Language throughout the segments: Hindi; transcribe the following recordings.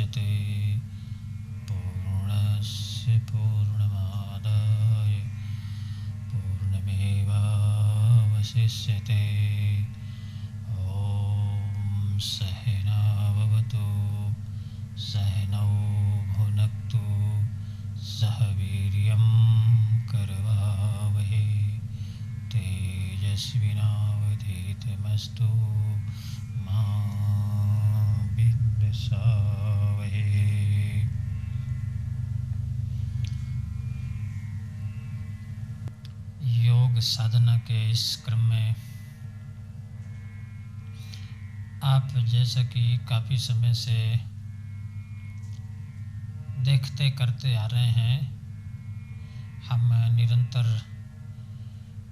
मुच्यते पूर्णस्य पूर्णमादाय पूर्णमेवावशिष्यते। ॐ सहना भवतु सहनौ भुनक्तु सह वीर्यं करवावहै तेजस्विनावधीतमस्तु मा विद्विषावहै। योग साधना के इस क्रम में आप जैसा कि काफ़ी समय से देखते करते आ रहे हैं, हम निरंतर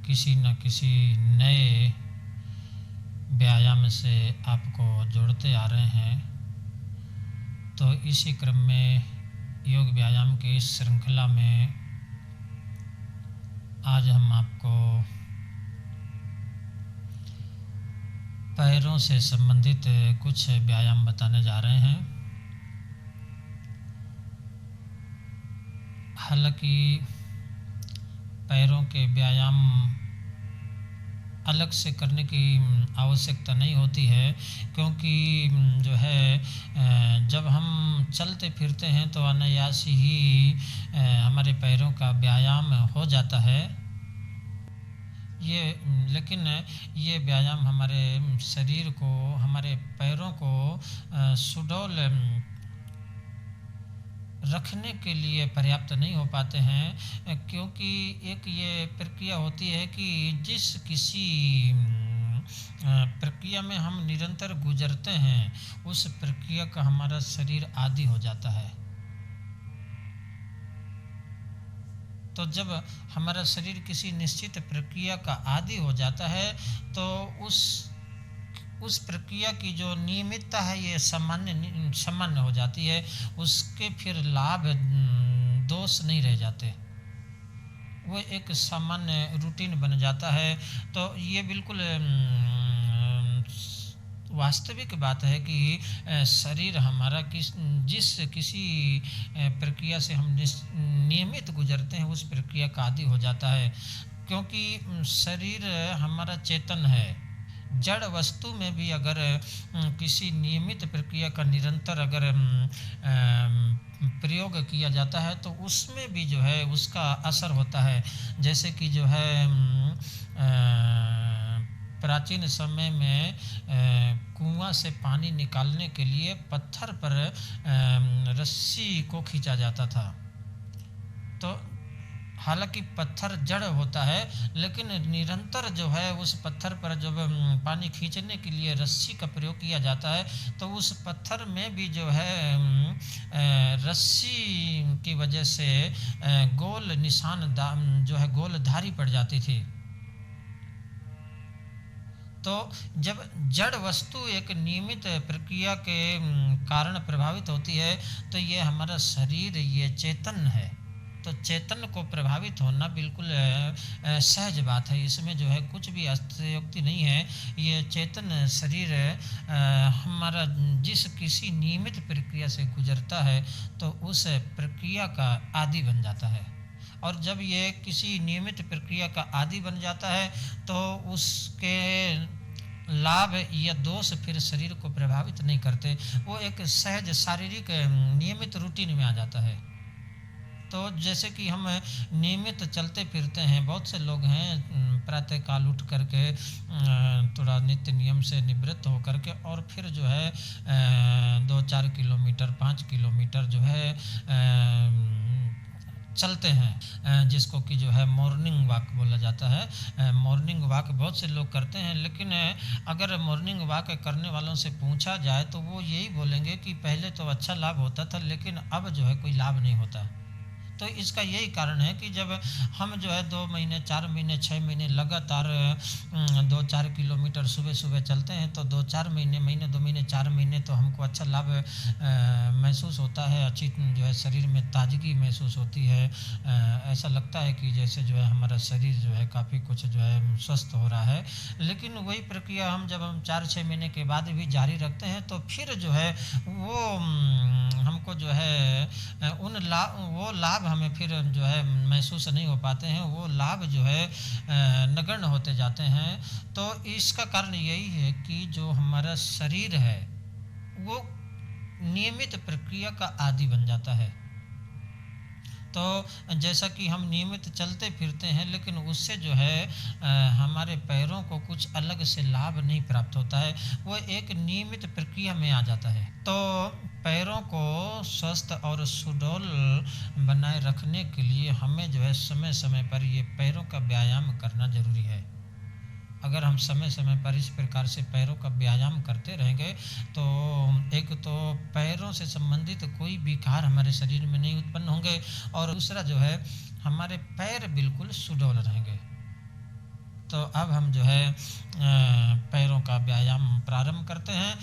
किसी न किसी नए व्यायाम से आपको जोड़ते आ रहे हैं। तो इसी क्रम में योग व्यायाम की इस श्रृंखला में आज हम आपको पैरों से संबंधित कुछ व्यायाम बताने जा रहे हैं। हालांकि पैरों के व्यायाम अलग से करने की आवश्यकता नहीं होती है, क्योंकि जो है जब हम चलते फिरते हैं तो अनायास ही हमारे पैरों का व्यायाम हो जाता है। लेकिन ये व्यायाम हमारे शरीर को, हमारे पैरों को सुडौल रखने के लिए पर्याप्त नहीं हो पाते हैं, क्योंकि एक ये प्रक्रिया होती है कि जिस किसी प्रक्रिया में हम निरंतर गुजरते हैं उस प्रक्रिया का हमारा शरीर आदी हो जाता है। तो जब हमारा शरीर किसी निश्चित प्रक्रिया का आदी हो जाता है तो उस प्रक्रिया की जो नियमितता है ये सामान्य हो जाती है। उसके फिर लाभ दोष नहीं रह जाते, वो एक सामान्य रूटीन बन जाता है। तो ये बिल्कुल वास्तविक बात है कि शरीर हमारा जिस किसी प्रक्रिया से हम नियमित गुजरते हैं उस प्रक्रिया का आदी हो जाता है, क्योंकि शरीर हमारा चेतन है। जड़ वस्तु में भी अगर किसी नियमित प्रक्रिया का निरंतर अगर प्रयोग किया जाता है तो उसमें भी जो है उसका असर होता है। जैसे कि जो है प्राचीन समय में कुआं से पानी निकालने के लिए पत्थर पर रस्सी को खींचा जाता था। तो हालांकि पत्थर जड़ होता है, लेकिन निरंतर जो है उस पत्थर पर जब पानी खींचने के लिए रस्सी का प्रयोग किया जाता है तो उस पत्थर में भी जो है रस्सी की वजह से गोल निशान जो है गोल धारी पड़ जाती थी। तो जब जड़ वस्तु एक नियमित प्रक्रिया के कारण प्रभावित होती है तो ये हमारा शरीर ये चेतन है। तो चेतन को प्रभावित होना बिल्कुल सहज बात है, इसमें जो है कुछ भी अतिशयोक्ति नहीं है। ये चेतन शरीर हमारा जिस किसी नियमित प्रक्रिया से गुजरता है तो उस प्रक्रिया का आदी बन जाता है। और जब ये किसी नियमित प्रक्रिया का आदी बन जाता है तो उसके लाभ या दोष फिर शरीर को प्रभावित नहीं करते, वो एक सहज शारीरिक नियमित रूटीन में आ जाता है। तो जैसे कि हम नियमित चलते फिरते हैं, बहुत से लोग हैं प्रातःकाल उठ करके थोड़ा नित्य नियम से निवृत्त होकर के और फिर जो है 2-4 किलोमीटर 5 किलोमीटर जो है चलते हैं, जिसको कि जो है मॉर्निंग वॉक बोला जाता है। मॉर्निंग वॉक बहुत से लोग करते हैं, लेकिन अगर मॉर्निंग वॉक करने वालों से पूछा जाए तो वो यही बोलेंगे कि पहले तो अच्छा लाभ होता था लेकिन अब जो है कोई लाभ नहीं होता। तो इसका यही कारण है कि जब हम जो है 2 महीने 4 महीने 6 महीने लगातार 2-4 किलोमीटर सुबह सुबह चलते हैं तो 2-4 महीने 2 महीने 4 महीने तो हमको अच्छा लाभ महसूस होता है, अच्छी जो है शरीर में ताजगी महसूस होती है। ऐसा लगता है कि जैसे जो है हमारा शरीर जो है काफ़ी कुछ जो है स्वस्थ हो रहा है। लेकिन वही प्रक्रिया जब हम 4-6 महीने के बाद भी जारी रखते हैं तो फिर जो है वो हमको जो है वो लाभ हमें फिर जो है महसूस नहीं हो पाते हैं, वो लाभ जो है नगण्य होते जाते हैं। तो इसका कारण यही है कि जो हमारा शरीर है वो नियमित प्रक्रिया का आदी बन जाता है। तो जैसा कि हम नियमित चलते फिरते हैं, लेकिन उससे जो है हमारे पैरों को कुछ अलग से लाभ नहीं प्राप्त होता है, वो एक नियमित प्रक्रिया में आ जाता है। तो पैरों को स्वस्थ और सुडौल बनाए रखने के लिए हमें जो है समय समय पर ये पैरों का व्यायाम करना जरूरी है। अगर हम समय समय पर इस प्रकार से पैरों का व्यायाम करते रहेंगे तो एक तो पैरों से संबंधित कोई विकार हमारे शरीर में नहीं उत्पन्न होंगे, और दूसरा जो है हमारे पैर बिल्कुल सुडौल रहेंगे। तो अब हम जो है पैरों का व्यायाम प्रारंभ करते हैं।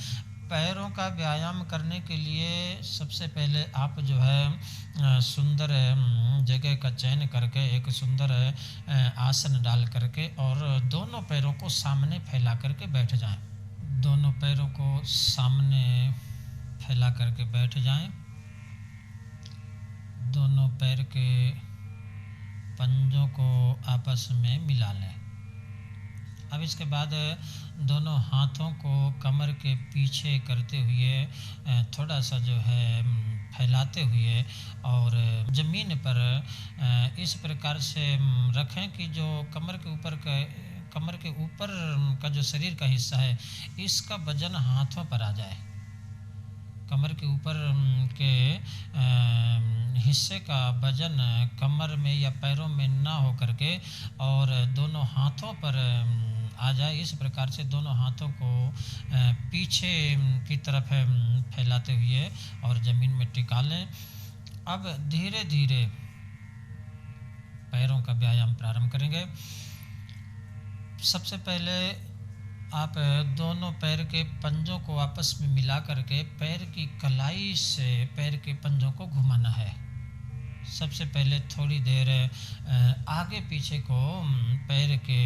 पैरों का व्यायाम करने के लिए सबसे पहले आप जो है सुंदर जगह का चयन करके एक सुंदर आसन डाल करके और दोनों पैरों को सामने फैला करके बैठ जाएं। दोनों पैरों को सामने फैला करके बैठ जाएं। दोनों पैर के पंजों को आपस में मिला लें। अब इसके बाद दोनों हाथों को कमर के पीछे करते हुए थोड़ा सा जो है फैलाते हुए और ज़मीन पर इस प्रकार से रखें कि जो कमर के ऊपर का जो शरीर का हिस्सा है इसका वजन हाथों पर आ जाए। कमर के ऊपर के हिस्से का वजन कमर में या पैरों में ना हो करके और दोनों हाथों पर आ जाए। इस प्रकार से दोनों हाथों को पीछे की तरफ फैलाते हुए और ज़मीन में टिका लें। अब धीरे धीरे पैरों का व्यायाम प्रारंभ करेंगे। सबसे पहले आप दोनों पैर के पंजों को आपस में मिला करके पैर की कलाई से पैर के पंजों को घुमाना है। सबसे पहले थोड़ी देर आगे पीछे को पैर के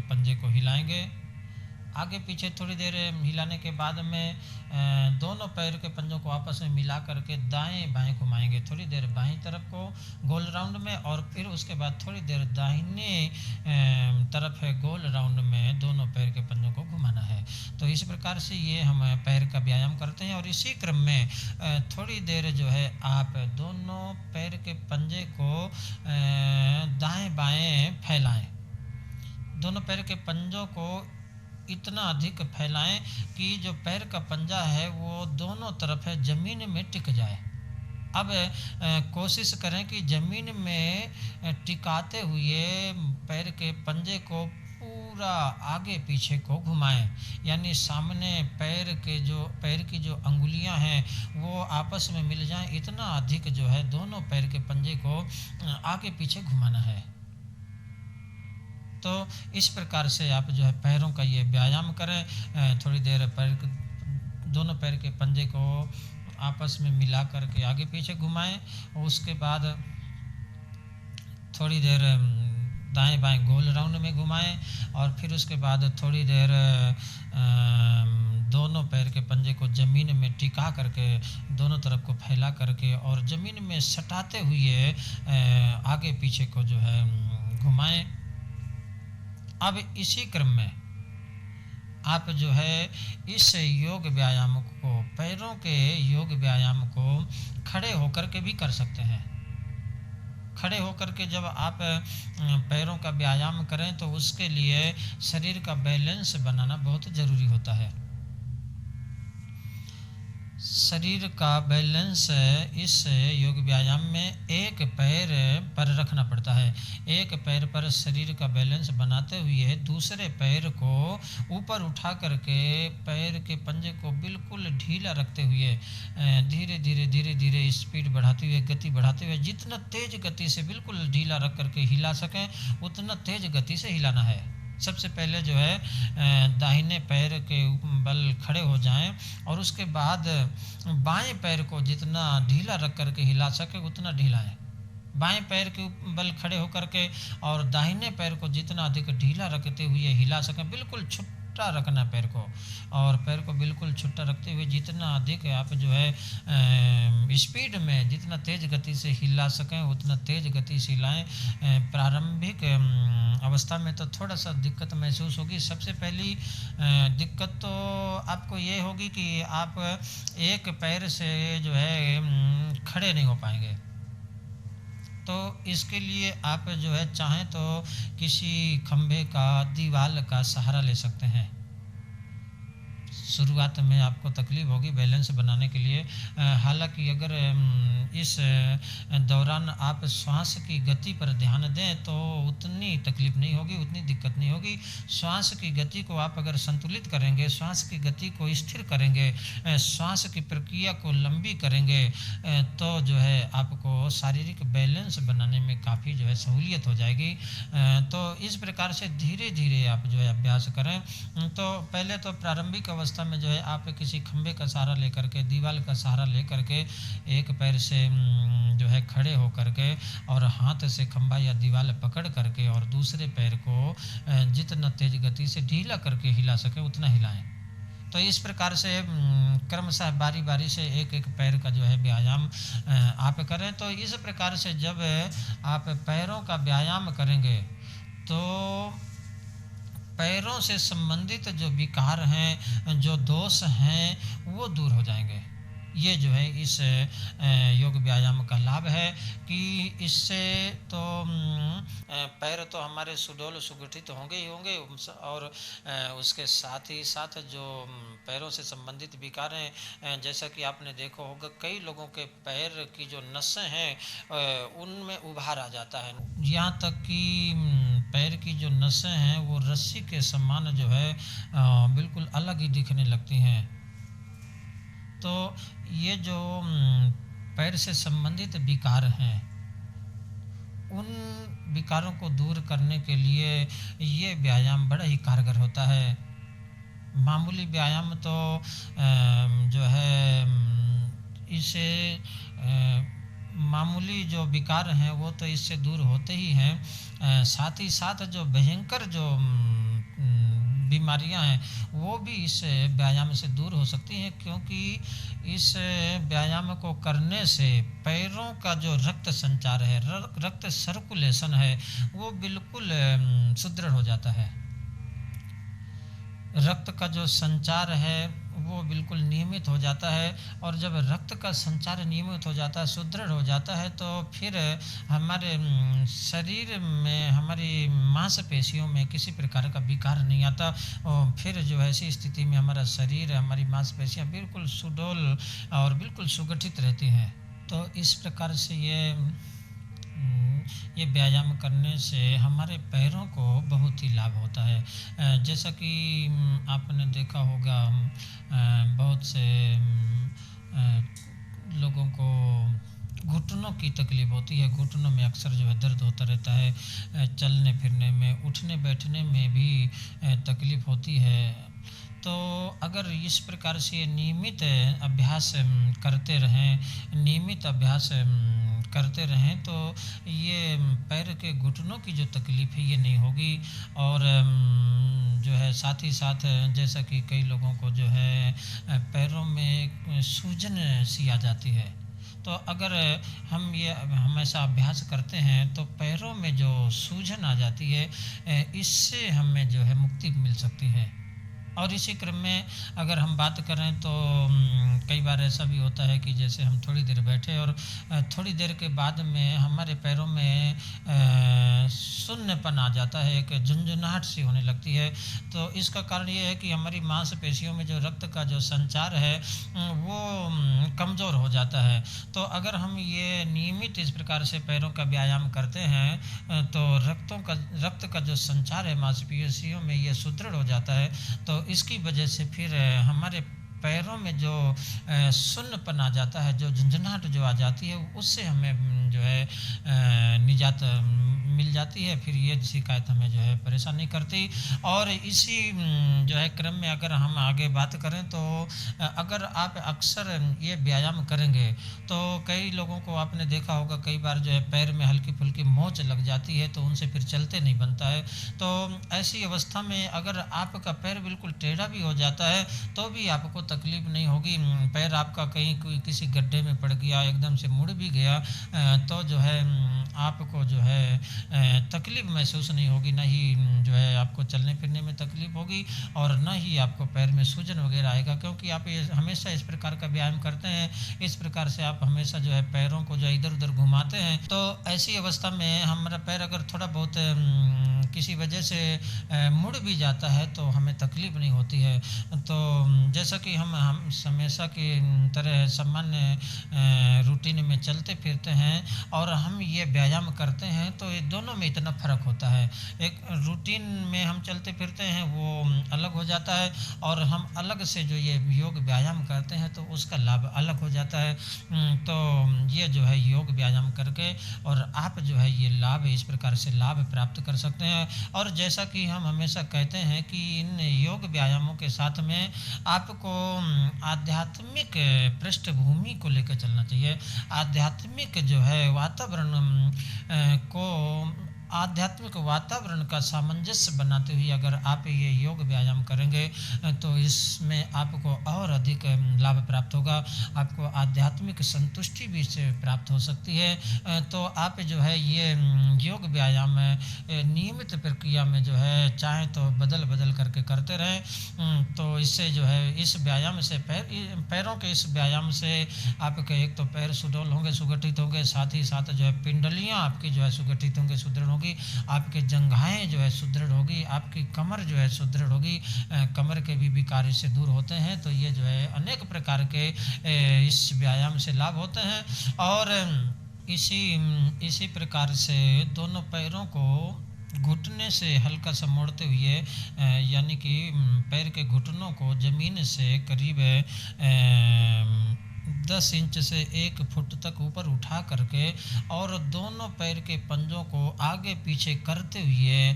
पंजे को हिलाएंगे। आगे पीछे थोड़ी देर हिलाने के बाद में दोनों पैर के पंजों को आपस में मिला करके दाएं बाएं घुमाएंगे। थोड़ी देर बाएं तरफ को गोल राउंड में और फिर उसके बाद थोड़ी देर दाहिने तरफ है गोल राउंड में दोनों पैर के पंजों को घुमाना है। तो इस प्रकार से ये हम पैर का व्यायाम करते हैं। और इसी क्रम में थोड़ी देर जो है आप दोनों पैर के पंजे को दाएं बाएं फैलाएं। दोनों पैर के पंजों को इतना अधिक फैलाएं कि जो पैर का पंजा है वो दोनों तरफ है ज़मीन में टिक जाए। अब कोशिश करें कि ज़मीन में टिकाते हुए पैर के पंजे को पूरा आगे पीछे को घुमाएं, यानी सामने पैर की जो अंगुलियां हैं वो आपस में मिल जाएं। इतना अधिक जो है दोनों पैर के पंजे को आगे पीछे घुमाना है। तो इस प्रकार से आप जो है पैरों का ये व्यायाम करें। थोड़ी देर दोनों पैर के पंजे को आपस में मिला करके आगे पीछे घुमाएं और उसके बाद थोड़ी देर दाएं बाएं गोल राउंड में घुमाएं और फिर उसके बाद थोड़ी देर दोनों पैर के पंजे को ज़मीन में टिका करके दोनों तरफ को फैला करके और ज़मीन में सटाते हुए आगे पीछे को जो है घुमाएं। अब इसी क्रम में आप जो है इस योग व्यायाम को पैरों के योग व्यायाम को खड़े होकर के भी कर सकते हैं। खड़े होकर के जब आप पैरों का व्यायाम करें तो उसके लिए शरीर का बैलेंस बनाना बहुत ज़रूरी होता है। शरीर का बैलेंस इस योग व्यायाम में एक पैर पर रखना पड़ता है। एक पैर पर शरीर का बैलेंस बनाते हुए दूसरे पैर को ऊपर उठा करके पैर के पंजे को बिल्कुल ढीला रखते हुए धीरे धीरे स्पीड बढ़ाते हुए गति बढ़ाते हुए जितना तेज गति से बिल्कुल ढीला रख करके हिला सकें उतना तेज गति से हिलाना है। सबसे पहले जो है दाहिने पैर के बल खड़े हो जाएं और उसके बाद बाएं पैर को जितना ढीला रख करके हिला सके उतना ढीलाएं। बाएं पैर के बल खड़े होकर के और दाहिने पैर को जितना अधिक ढीला रखते हुए हिला सकें, बिल्कुल छुट्टा रखना पैर को, और पैर को बिल्कुल छुट्टा रखते हुए जितना अधिक आप जो है स्पीड में, जितना तेज़ गति से हिला सकें उतना तेज़ गति से हिलाएं। प्रारंभिक अवस्था में तो थोड़ा सा दिक्कत महसूस होगी। सबसे पहली दिक्कत तो आपको ये होगी कि आप एक पैर से जो है खड़े नहीं हो पाएंगे। तो इसके लिए आप जो है चाहें तो किसी खंभे का, दीवार का सहारा ले सकते हैं। शुरुआत में आपको तकलीफ़ होगी बैलेंस बनाने के लिए। हालांकि अगर इस दौरान आप श्वास की गति पर ध्यान दें तो उतनी तकलीफ़ नहीं होगी, उतनी दिक्कत नहीं होगी। श्वास की गति को आप अगर संतुलित करेंगे, श्वास की गति को स्थिर करेंगे, श्वास की प्रक्रिया को लंबी करेंगे, तो जो है आपको शारीरिक बैलेंस बनाने में काफ़ी जो है सहूलियत हो जाएगी। तो इस प्रकार से धीरे धीरे आप जो है अभ्यास करें। तो पहले तो प्रारंभिक अवस्था में जो है आप किसी खंभे का सहारा लेकर के, दीवार का सहारा लेकर के एक पैर से जो है खड़े हो करके और हाथ से खंभा या दीवार पकड़ करके और दूसरे पैर को जितना तेज गति से ढीला करके हिला सके उतना हिलाएं। तो इस प्रकार से क्रमशः बारी बारी से एक एक पैर का जो है व्यायाम आप करें। तो इस प्रकार से जब आप पैरों का व्यायाम करेंगे तो पैरों से संबंधित जो विकार हैं, जो दोष हैं, वो दूर हो जाएंगे। ये जो है इस योग व्यायाम का लाभ है कि इससे तो पैर तो हमारे सुडौल सुगठित होंगे ही होंगे, और उसके साथ ही साथ जो पैरों से संबंधित विकार हैं, जैसा कि आपने देखा होगा कई लोगों के पैर की जो नसें हैं उनमें उभार आ जाता है। यहाँ तक कि पैर की जो नसें हैं वो रस्सी के समान जो है बिल्कुल अलग ही दिखने लगती हैं। तो ये जो पैर से संबंधित विकार हैं, उन विकारों को दूर करने के लिए ये व्यायाम बड़ा ही कारगर होता है। मामूली व्यायाम तो जो है इसे मामूली जो विकार हैं वो तो इससे दूर होते ही हैं, साथ ही साथ जो भयंकर जो बीमारियां हैं वो भी इस व्यायाम से दूर हो सकती हैं, क्योंकि इस व्यायाम को करने से पैरों का जो रक्त संचार है, रक्त सर्कुलेशन है, वो बिल्कुल सुदृढ़ हो जाता है। रक्त का जो संचार है वो बिल्कुल नियमित हो जाता है, और जब रक्त का संचार नियमित हो जाता है, सुदृढ़ हो जाता है, तो फिर हमारे शरीर में, हमारी मांसपेशियों में किसी प्रकार का विकार नहीं आता, और फिर जो ऐसी स्थिति में हमारा शरीर, हमारी मांसपेशियां बिल्कुल सुडौल और बिल्कुल सुगठित रहती हैं। तो इस प्रकार से ये व्यायाम करने से हमारे पैरों को बहुत ही लाभ होता है। जैसा कि आपने देखा होगा बहुत से लोगों को घुटनों की तकलीफ होती है, घुटनों में अक्सर जो है दर्द होता रहता है, चलने फिरने में, उठने बैठने में भी तकलीफ होती है। तो अगर इस प्रकार से नियमित अभ्यास करते रहें, नियमित अभ्यास करते रहें, तो ये पैर के घुटनों की जो तकलीफ़ है ये नहीं होगी। और जो है साथ ही साथ जैसा कि कई लोगों को जो है पैरों में सूजन सी आ जाती है, तो अगर हम ये हमेशा अभ्यास करते हैं तो पैरों में जो सूजन आ जाती है इससे हमें जो है मुक्ति मिल सकती है। और इसी क्रम में अगर हम बात करें तो कई बार ऐसा भी होता है कि जैसे हम थोड़ी देर बैठे और थोड़ी देर के बाद में हमारे पैरों में शून्यपन आ जाता है, एक झुंझुनाहट सी होने लगती है। तो इसका कारण ये है कि हमारी मांसपेशियों में जो रक्त का जो संचार है वो कमज़ोर हो जाता है। तो अगर हम ये नियमित इस प्रकार से पैरों का व्यायाम करते हैं तो रक्त का जो संचार है मांसपेशियों में ये सुदृढ़ हो जाता है। तो इसकी वजह से फिर हमारे पैरों में जो सुन्नपन आ जाता है, जो झंझनाहट जो आ जाती है, उससे हमें जो है निजात मिल जाती है, फिर ये शिकायत हमें जो है परेशान नहीं करती। और इसी जो है क्रम में अगर हम आगे बात करें तो अगर आप अक्सर ये व्यायाम करेंगे तो कई लोगों को आपने देखा होगा, कई बार जो है पैर में हल्की फुल्की मोच लग जाती है, तो उनसे फिर चलते नहीं बनता है। तो ऐसी अवस्था में अगर आपका पैर बिल्कुल टेढ़ा भी हो जाता है तो भी आपको तकलीफ नहीं होगी। पैर आपका कहीं कोई किसी गड्ढे में पड़ गया, एकदम से मुड़ भी गया, तो जो है आपको जो है तकलीफ महसूस नहीं होगी, ना ही जो है आपको चलने फिरने में तकलीफ होगी, और ना ही आपको पैर में सूजन वगैरह आएगा, क्योंकि आप ये हमेशा इस प्रकार का व्यायाम करते हैं। इस प्रकार से आप हमेशा जो है पैरों को जो है इधर उधर घुमाते हैं। तो ऐसी अवस्था में हमारा पैर अगर थोड़ा बहुत किसी वजह से मुड़ भी जाता है तो हमें तकलीफ नहीं होती है। तो जैसा कि हम हमेशा की तरह सामान्य रूटीन में चलते फिरते हैं और हम ये व्यायाम करते हैं, तो ये दोनों में इतना फ़र्क होता है। एक रूटीन में हम चलते फिरते हैं वो अलग हो जाता है, और हम अलग से जो ये योग व्यायाम करते हैं तो उसका लाभ अलग हो जाता है। तो ये जो है योग व्यायाम करके और आप जो है ये लाभ, इस प्रकार से लाभ प्राप्त कर सकते हैं। और जैसा कि हम हमेशा कहते हैं कि इन योग व्यायामों के साथ में आपको आध्यात्मिक पृष्ठभूमि को लेकर चलना चाहिए। आध्यात्मिक जो है वातावरण को आध्यात्मिक वातावरण का सामंजस्य बनाते हुए अगर आप ये योग व्यायाम करेंगे तो इसमें आपको और अधिक लाभ प्राप्त होगा। आपको आध्यात्मिक संतुष्टि भी इससे प्राप्त हो सकती है। तो आप जो है ये योग व्यायाम नियमित प्रक्रिया में जो है चाहे तो बदल बदल करके करते रहें। तो इससे जो है इस व्यायाम से पैरों के इस व्यायाम से आपके एक तो पैर सुडौल होंगे, सुगठित होंगे, साथ ही साथ जो है पिंडलियाँ आपकी जो है सुगठित होंगे, सुदृढ़ होंगी, आपके जंघाएं जो है सुदृढ़ होगी, आपकी कमर जो है सुदृढ़ होगी। कमर के भी विकार इससे दूर होते हैं। तो ये जो है अनेक प्रकार के इस व्यायाम से लाभ होते हैं। और इसी इसी प्रकार से दोनों पैरों को घुटने से हल्का सा मोड़ते हुए, यानी कि पैर के घुटनों को ज़मीन से करीब 10 इंच से 1 फुट तक ऊपर उठा करके और दोनों पैर के पंजों को आगे पीछे करते हुए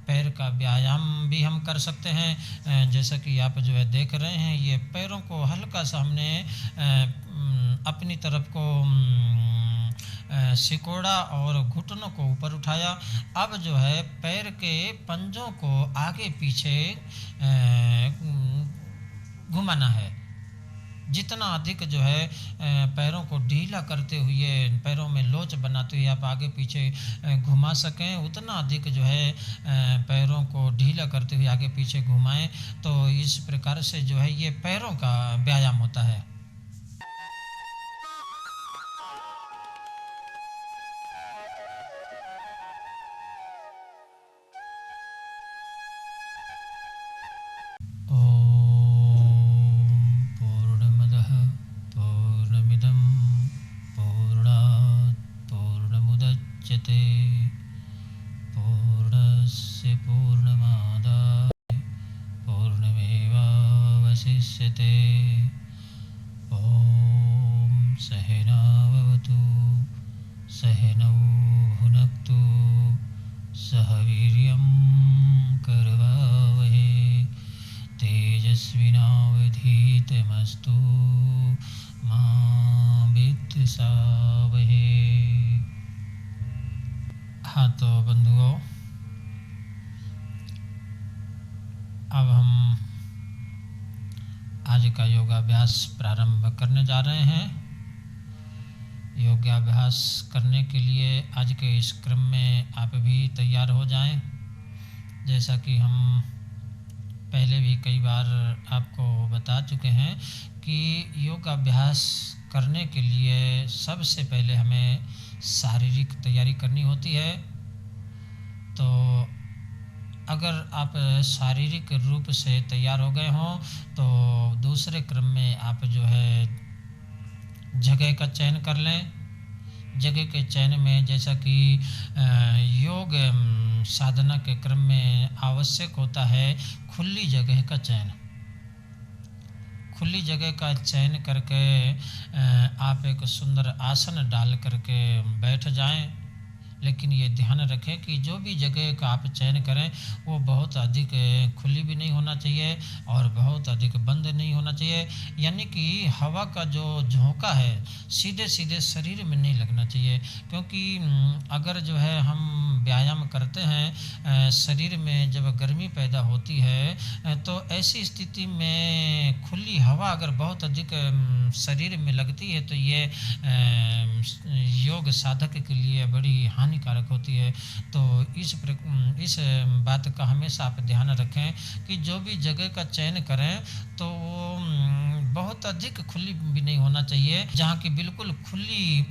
पैर का व्यायाम भी हम कर सकते हैं। जैसा कि आप जो है देख रहे हैं, ये पैरों को हल्का सा हमने अपनी तरफ को सिकोड़ा और घुटनों को ऊपर उठाया। अब जो है पैर के पंजों को आगे पीछे घुमाना है। जितना अधिक जो है पैरों को ढीला करते हुए, पैरों में लोच बनाते हुए आप आगे पीछे घुमा सकें, उतना अधिक जो है पैरों को ढीला करते हुए आगे पीछे घुमाएं। तो इस प्रकार से जो है ये पैरों का व्यायाम होता है। पूर्णस्य पूर्णमादाय पूर्णमेवावशिष्यते। ॐ सहनाववतु सहनौ भुनक्तु सह वीर्यं करवावहै तेजस्विनावधीतमस्तु मा विद्विषावहै। हाँ, तो बंधुओं, अब हम आज का योगाभ्यास प्रारंभ करने जा रहे हैं। योगाभ्यास करने के लिए आज के इस क्रम में आप भी तैयार हो जाएं। जैसा कि हम पहले भी कई बार आपको बता चुके हैं कि योगाभ्यास करने के लिए सबसे पहले हमें शारीरिक तैयारी करनी होती है। तो अगर आप शारीरिक रूप से तैयार हो गए हों तो दूसरे क्रम में आप जो है जगह का चयन कर लें। जगह के चयन में जैसा कि योग साधना के क्रम में आवश्यक होता है खुली जगह का चयन। खुली जगह का चयन करके आप एक सुंदर आसन डाल करके बैठ जाएं। लेकिन ये ध्यान रखें कि जो भी जगह का आप चयन करें वो बहुत अधिक खुली भी नहीं होना चाहिए और बहुत अधिक बंद नहीं होना चाहिए, यानी कि हवा का जो झोंका है सीधे सीधे शरीर में नहीं लगना चाहिए। क्योंकि अगर जो है हम व्यायाम करते हैं, शरीर में जब गर्मी पैदा होती है, तो ऐसी स्थिति में खुली हवा अगर बहुत अधिक शरीर में लगती है तो ये योग साधक के लिए बड़ी हानिकारक होती है। तो इस बात का हमेशा आप ध्यान रखें कि जो भी जगह का चयन करें तो वो बहुत अधिक खुली भी नहीं होना चाहिए, जहाँ की बिल्कुल खुली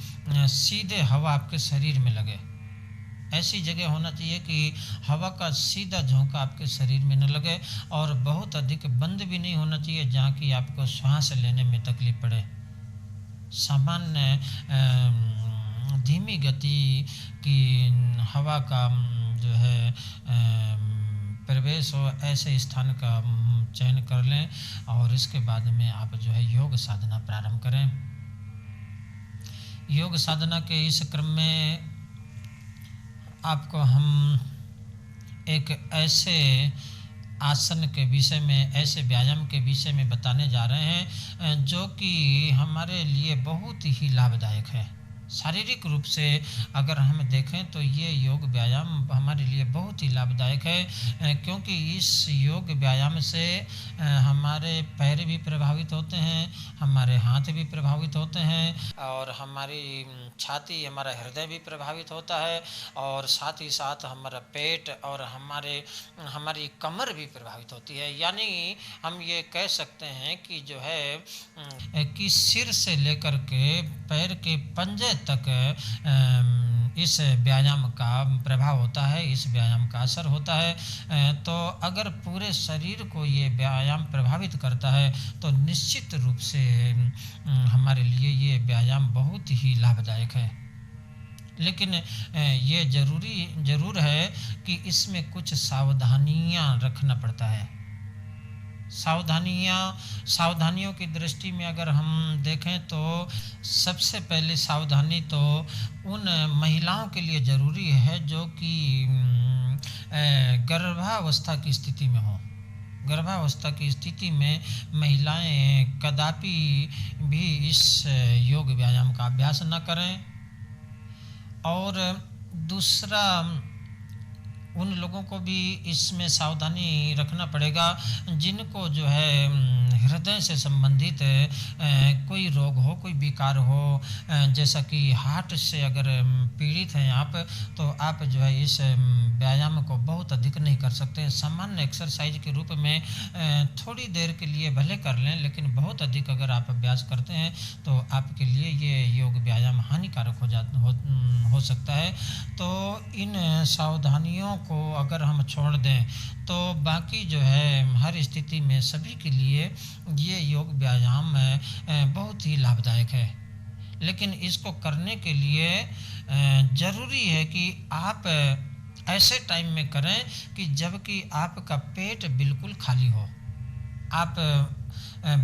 सीधे हवा आपके शरीर में लगे। ऐसी जगह होना चाहिए कि हवा का सीधा झोंका आपके शरीर में न लगे, और बहुत अधिक बंद भी नहीं होना चाहिए जहाँ की आपको सांस लेने में तकलीफ पड़े। सामान्य धीमी गति की हवा का जो है प्रवेश हो, ऐसे स्थान का चयन कर लें और इसके बाद में आप जो है योग साधना प्रारंभ करें। योग साधना के इस क्रम में आपको हम एक ऐसे आसन के विषय में, ऐसे व्यायाम के विषय में बताने जा रहे हैं जो कि हमारे लिए बहुत ही लाभदायक है। शारीरिक रूप से अगर हम देखें तो ये योग व्यायाम हमारे लिए बहुत ही लाभदायक है, क्योंकि इस योग व्यायाम से हमारे पैर भी प्रभावित होते हैं, हमारे हाथ भी प्रभावित होते हैं और हमारी छाती, हमारा हृदय भी प्रभावित होता है, और साथ ही साथ हमारा पेट और हमारी कमर भी प्रभावित होती है। यानी हम ये कह सकते हैं कि जो है कि सिर से लेकर के पैर के पंजे तक इस व्यायाम का प्रभाव होता है, इस व्यायाम का असर होता है। तो अगर पूरे शरीर को ये व्यायाम प्रभावित करता है तो निश्चित रूप से हमारे लिए ये व्यायाम बहुत ही लाभदायक है। लेकिन ये ज़रूर है कि इसमें कुछ सावधानियां रखना पड़ता है। सावधानियों की दृष्टि में अगर हम देखें तो सबसे पहले सावधानी तो उन महिलाओं के लिए ज़रूरी है जो कि गर्भावस्था की स्थिति में हो। गर्भावस्था की स्थिति में महिलाएं कदापि भी इस योग व्यायाम का अभ्यास न करें। और दूसरा, उन लोगों को भी इसमें सावधानी रखना पड़ेगा जिनको जो है हृदय से संबंधित कोई रोग हो, कोई विकार हो, जैसा कि हार्ट से अगर पीड़ित हैं आप, तो आप जो है इस व्यायाम को बहुत अधिक नहीं कर सकते। सामान्य एक्सरसाइज के रूप में थोड़ी देर के लिए भले कर लें, लेकिन बहुत अधिक अगर आप अभ्यास करते हैं तो आपके लिए ये योग व्यायाम हानिकारक हो सकता है। तो इन सावधानियों को अगर हम छोड़ दें तो बाकी जो है हर स्थिति में सभी के लिए ये योग व्यायाम बहुत ही लाभदायक है। लेकिन इसको करने के लिए ज़रूरी है कि आप ऐसे टाइम में करें कि जबकि आपका पेट बिल्कुल खाली हो। आप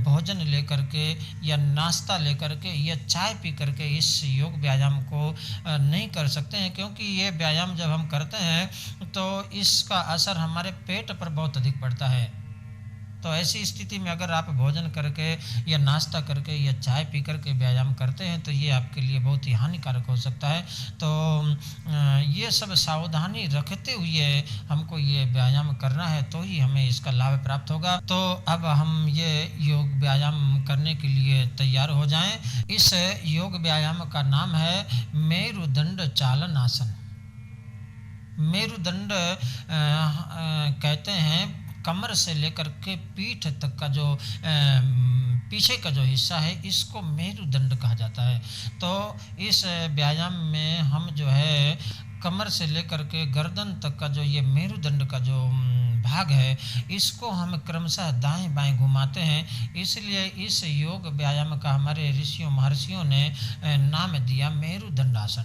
भोजन लेकर के या नाश्ता लेकर के या चाय पी करके इस योग व्यायाम को नहीं कर सकते हैं, क्योंकि ये व्यायाम जब हम करते हैं तो इसका असर हमारे पेट पर बहुत अधिक पड़ता है। तो ऐसी स्थिति में अगर आप भोजन करके या नाश्ता करके या चाय पी करके व्यायाम करते हैं तो ये आपके लिए बहुत ही हानिकारक हो सकता है। तो ये सब सावधानी रखते हुए हमको ये व्यायाम करना है, तो ही हमें इसका लाभ प्राप्त होगा। तो अब हम ये योग व्यायाम करने के लिए तैयार हो जाएं। इस योग व्यायाम का नाम है मेरुदंड चालन आसन। मेरुदंड कहते हैं कमर से लेकर के पीठ तक का जो पीछे का जो हिस्सा है, इसको मेरुदंड कहा जाता है। तो इस व्यायाम में हम जो है कमर से लेकर के गर्दन तक का जो ये मेरुदंड का जो भाग है, इसको हम क्रमशः दाएं बाएं घुमाते हैं। इसलिए इस योग व्यायाम का हमारे ऋषियों महर्षियों ने नाम दिया मेरुदंड आसन,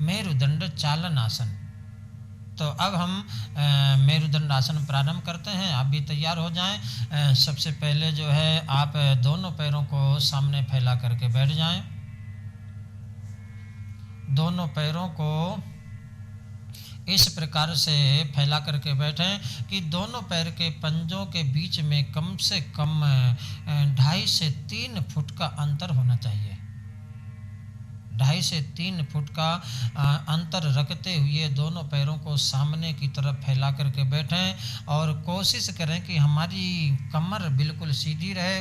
मेरुदंड चालन आसन। तो अब हम मेरुदंड आसन प्रारंभ करते हैं। आप भी तैयार हो जाएं। सबसे पहले जो है आप दोनों पैरों को सामने फैला करके बैठ जाएं। दोनों पैरों को इस प्रकार से फैला करके बैठें कि दोनों पैर के पंजों के बीच में कम से कम 2.5 से 3 फुट का अंतर होना चाहिए। 2.5 से 3 फुट का अंतर रखते हुए दोनों पैरों को सामने की तरफ फैला करके बैठें और कोशिश करें कि हमारी कमर बिल्कुल सीधी रहे,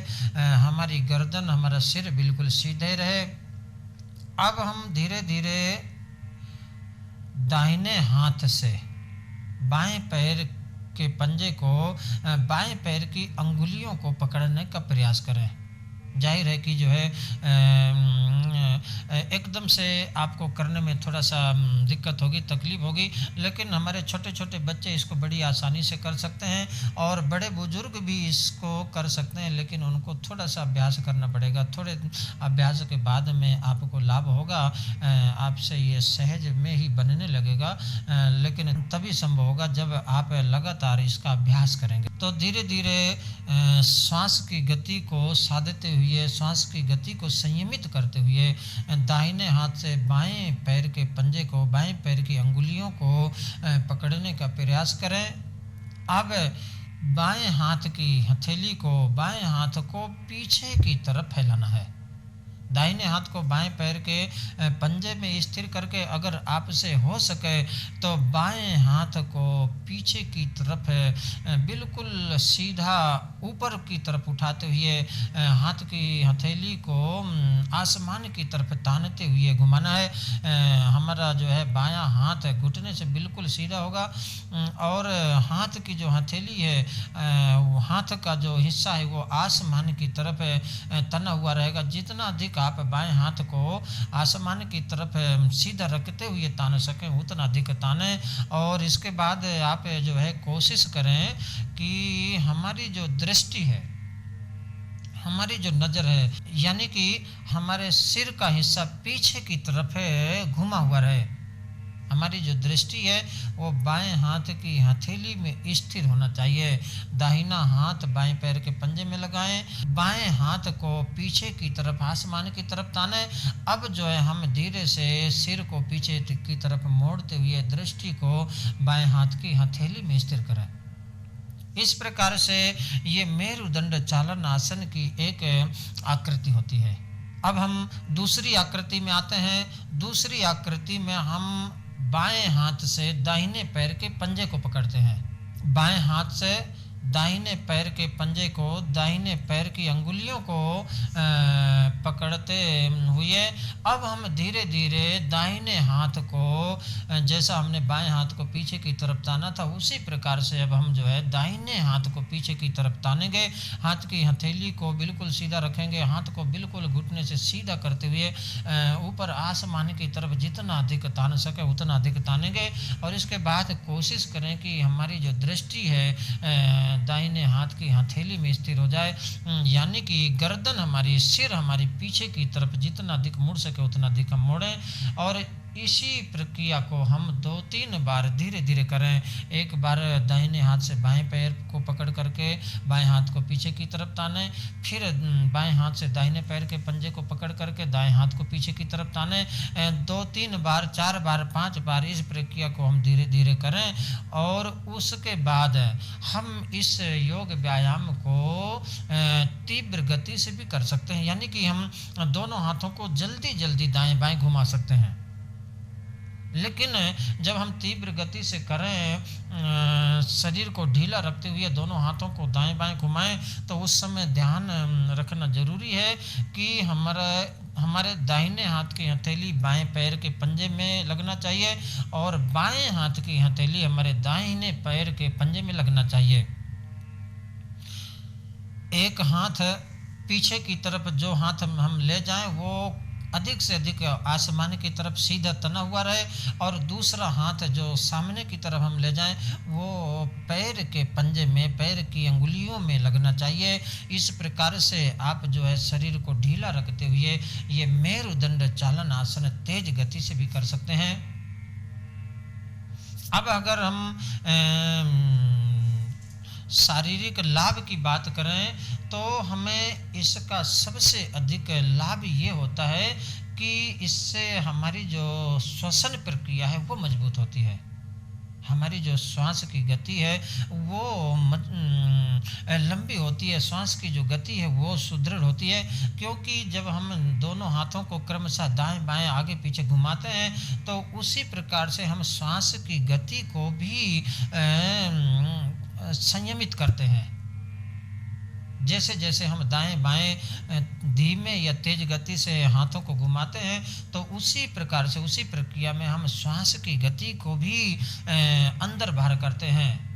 हमारी गर्दन, हमारा सिर बिल्कुल सीधे रहे। अब हम धीरे धीरे दाहिने हाथ से बाएं पैर के पंजे को बाएं पैर की अंगुलियों को पकड़ने का प्रयास करें। जाहिर है कि जो है एकदम से आपको करने में थोड़ा सा दिक्कत होगी, तकलीफ होगी, लेकिन हमारे छोटे छोटे बच्चे इसको बड़ी आसानी से कर सकते हैं और बड़े बुजुर्ग भी इसको कर सकते हैं, लेकिन उनको थोड़ा सा अभ्यास करना पड़ेगा। थोड़े अभ्यास के बाद में आपको लाभ होगा, आपसे ये सहज में ही बनने लगेगा, लेकिन तभी संभव होगा जब आप लगातार इसका अभ्यास करेंगे। तो धीरे धीरे श्वास की गति को साधते हुए, श्वास की गति को संयमित करते हुए दाहिने हाथ से बाएं पैर के पंजे को, बाएं पैर की अंगुलियों को पकड़ने का प्रयास करें। अब बाएं हाथ की हथेली को, बाएं हाथ को पीछे की तरफ फैलाना है। दाहिने हाथ को बाएं पैर के पंजे में स्थिर करके अगर आपसे हो सके तो बाएं हाथ को पीछे की तरफ बिल्कुल सीधा ऊपर की तरफ उठाते हुए हाथ की हथेली को आसमान की तरफ तानते हुए घुमाना है। हमारा जो है बायां हाथ घुटने से बिल्कुल सीधा होगा और हाथ की जो हथेली है, हाथ का जो हिस्सा है वो आसमान की तरफ तना हुआ रहेगा। जितना अधिक आप बाएं हाथ को आसमान की तरफ सीधा रखते हुए तान सकें उतना अधिक ताने। और इसके बाद आप जो है कोशिश करें कि हमारी जो दृष्टि है, हमारी जो नज़र है, यानी कि हमारे सिर का हिस्सा पीछे की तरफ घुमा हुआ रहे। हमारी जो दृष्टि है वो बाएं हाथ की हथेली में स्थिर होना चाहिए। दाहिना हाथ बाएं पैर के पंजे में लगाएं, बाएं हाथ को पीछे की तरफ आसमान की तरफ ताने। अब जो है हम धीरे से सिर को पीछे की तरफ मोड़ते हुए दृष्टि को बाएं हाथ की हथेली में स्थिर करें। इस प्रकार से ये मेरुदंड चालन आसन की एक आकृति होती है। अब हम दूसरी आकृति में आते हैं। दूसरी आकृति में हम बाएं हाथ से दाहिने पैर के पंजे को पकड़ते हैं। बाएं हाथ से दाहिने पैर के पंजे को, दाहिने पैर की अंगुलियों को पकड़ते हुए अब हम धीरे धीरे दाहिने हाथ को, जैसा हमने बाएं हाथ को पीछे की तरफ ताना था उसी प्रकार से अब हम जो है दाहिने हाथ को पीछे की तरफ तानेंगे। हाथ की हथेली को बिल्कुल सीधा रखेंगे, हाथ को बिल्कुल घुटने से सीधा करते हुए ऊपर आसमान की तरफ जितना अधिक तान सके उतना अधिक तानेंगे। और इसके बाद कोशिश करें कि हमारी जो दृष्टि है दाहिने हाथ की हथेली में स्थिर हो जाए, यानी कि गर्दन हमारी, सिर हमारी पीछे की तरफ जितना अधिक मुड़ सके उतना अधिक हम मोड़ें। और इसी प्रक्रिया को हम 2-3 बार धीरे धीरे करें। एक बार दाहिने हाथ से बाएं पैर को पकड़ करके बाएं हाथ को पीछे की तरफ ताने, फिर बाएं हाथ से दाहिने पैर के पंजे को पकड़ करके दाएं हाथ को पीछे की तरफ ताने। 2-3 बार, 4 बार, 5 बार इस प्रक्रिया को हम धीरे धीरे करें। और उसके बाद हम इस योग व्यायाम को तीव्र गति से भी कर सकते हैं, यानी कि हम दोनों हाथों को जल्दी जल्दी दाएं बाएं घुमा सकते हैं। लेकिन जब हम तीव्र गति से करें, शरीर को ढीला रखते हुए दोनों हाथों को दाएं बाएं घुमाएं, तो उस समय ध्यान रखना जरूरी है कि हमारे दाहिने हाथ की हथेली बाएं पैर के पंजे में लगना चाहिए और बाएं हाथ की हथेली हमारे दाहिने पैर के पंजे में लगना चाहिए। एक हाथ पीछे की तरफ जो हाथ हम ले जाएं वो अधिक से अधिक आसमान की तरफ सीधा तना हुआ रहे, और दूसरा हाथ जो सामने की तरफ हम ले जाएं वो पैर के पंजे में, पैर की अंगुलियों में लगना चाहिए। इस प्रकार से आप जो है शरीर को ढीला रखते हुए ये मेरुदंड चालन आसन तेज गति से भी कर सकते हैं। अब अगर हम शारीरिक लाभ की बात करें तो हमें इसका सबसे अधिक लाभ ये होता है कि इससे हमारी जो श्वसन प्रक्रिया है वो मजबूत होती है। हमारी जो श्वास की गति है वो लंबी होती है, श्वास की जो गति है वो सुदृढ़ होती है। क्योंकि जब हम दोनों हाथों को क्रमशः दाएं बाएं आगे पीछे घुमाते हैं तो उसी प्रकार से हम श्वास की गति को भी संयमित करते हैं। जैसे जैसे हम दाएं बाएं धीमे या तेज गति से हाथों को घुमाते हैं तो उसी प्रकार से उसी प्रक्रिया में हम श्वास की गति को भी अंदर बाहर करते हैं।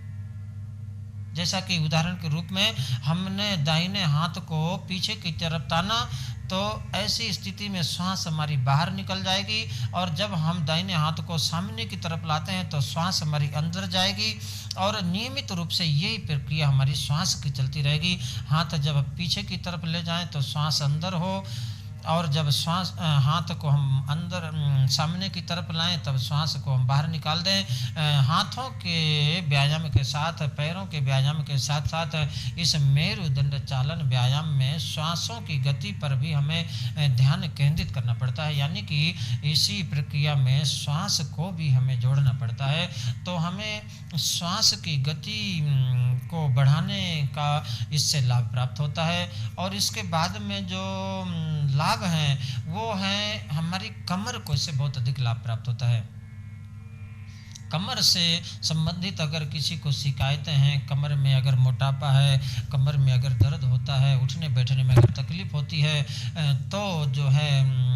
जैसा कि उदाहरण के रूप में हमने दाहिने हाथ को पीछे की तरफ ताना तो ऐसी स्थिति में श्वास हमारी बाहर निकल जाएगी, और जब हम दाहिने हाथ को सामने की तरफ लाते हैं तो श्वास हमारी अंदर जाएगी, और नियमित रूप से यही प्रक्रिया हमारी श्वास की चलती रहेगी। हाथ जब पीछे की तरफ ले जाएं तो श्वास अंदर हो, और जब श्वास हाथ को हम अंदर सामने की तरफ लाएं तब श्वास को हम बाहर निकाल दें। हाथों के व्यायाम के साथ, पैरों के व्यायाम के साथ साथ इस मेरुदंड चालन व्यायाम में श्वासों की गति पर भी हमें ध्यान केंद्रित करना पड़ता है, यानी कि इसी प्रक्रिया में श्वास को भी हमें जोड़ना पड़ता है। तो हमें श्वास की गति को बढ़ाने का इससे लाभ प्राप्त होता है। और इसके बाद में जो लाभ हैं वो है हमारी कमर को इससे बहुत अधिक लाभ प्राप्त होता है। कमर से संबंधित अगर किसी को शिकायतें हैं, कमर में अगर मोटापा है, कमर में अगर दर्द होता है, उठने बैठने में अगर तकलीफ होती है, तो जो है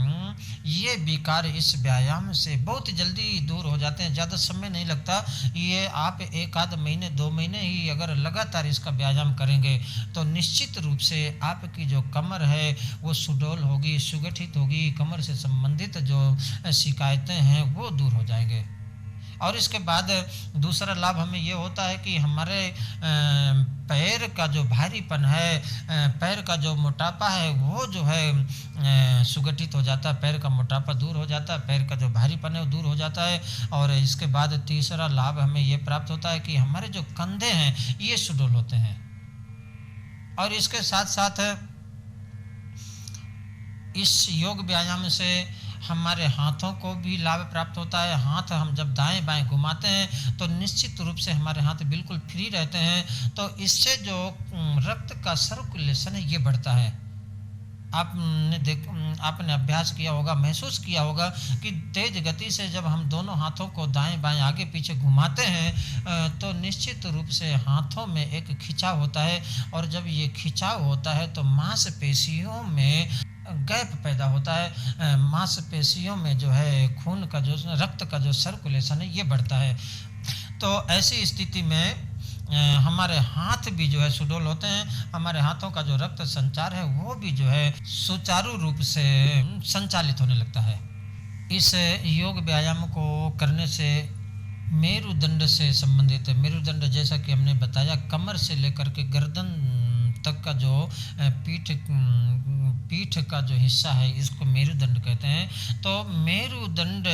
ये विकार इस व्यायाम से बहुत जल्दी दूर हो जाते हैं। ज़्यादा समय नहीं लगता। ये आप एक आध महीने 2 महीने ही अगर लगातार इसका व्यायाम करेंगे तो निश्चित रूप से आपकी जो कमर है वो सुडौल होगी, सुगठित होगी। कमर से संबंधित जो शिकायतें हैं वो दूर हो जाएंगे। और इसके बाद दूसरा लाभ हमें ये होता है कि हमारे पैर का जो भारीपन है, पैर का जो मोटापा है वो जो है सुगठित हो जाता है, पैर का मोटापा दूर हो जाता है, पैर का जो भारीपन है वो दूर हो जाता है। और इसके बाद तीसरा लाभ हमें ये प्राप्त होता है कि हमारे जो कंधे हैं ये सुडौल होते हैं। और इसके साथ साथ इस योग व्यायाम से हमारे हाथों को भी लाभ प्राप्त होता है। हाथ हम जब दाएं बाएं घुमाते हैं तो निश्चित रूप से हमारे हाथ बिल्कुल फ्री रहते हैं। तो इससे जो रक्त का सर्कुलेशन है ये बढ़ता है। आपने अभ्यास किया होगा, महसूस किया होगा कि तेज गति से जब हम दोनों हाथों को दाएं बाएं आगे पीछे घुमाते हैं तो निश्चित रूप से हाथों में एक खिंचाव होता है, और जब ये खिंचाव होता है तो मांसपेशियों में गैप पैदा होता है। मांसपेशियों में जो है खून का जो रक्त का जो सर्कुलेशन है ये बढ़ता है। तो ऐसी स्थिति में हमारे हाथ भी जो है सुडौल होते हैं। हमारे हाथों का जो रक्त संचार है वो भी जो है सुचारू रूप से संचालित होने लगता है। इस योग व्यायाम को करने से मेरुदंड से संबंधित है। मेरुदंड जैसा कि हमने बताया कमर से लेकर के गर्दन तक का जो पीठ का जो हिस्सा है इसको मेरुदंड कहते हैं। तो मेरुदंड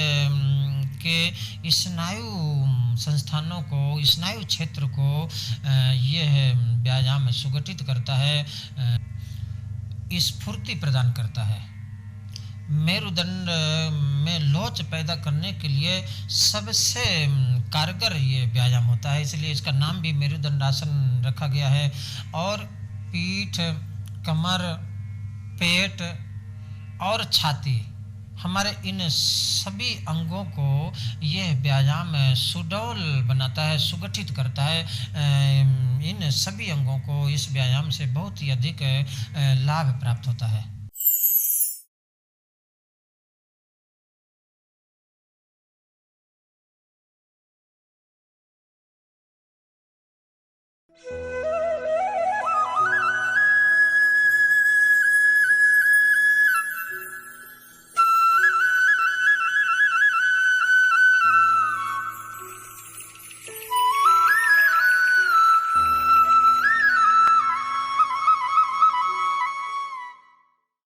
के स्नायु संस्थानों को, स्नायु क्षेत्र को यह व्यायाम सुगठित करता है, स्फूर्ति प्रदान करता है। मेरुदंड में लोच पैदा करने के लिए सबसे कारगर ये व्यायाम होता है, इसलिए इसका नाम भी मेरुदंडासन रखा गया है। और पीठ, कमर, पेट और छाती, हमारे इन सभी अंगों को यह व्यायाम सुडौल बनाता है, सुगठित करता है। इन सभी अंगों को इस व्यायाम से बहुत ही अधिक लाभ प्राप्त होता है।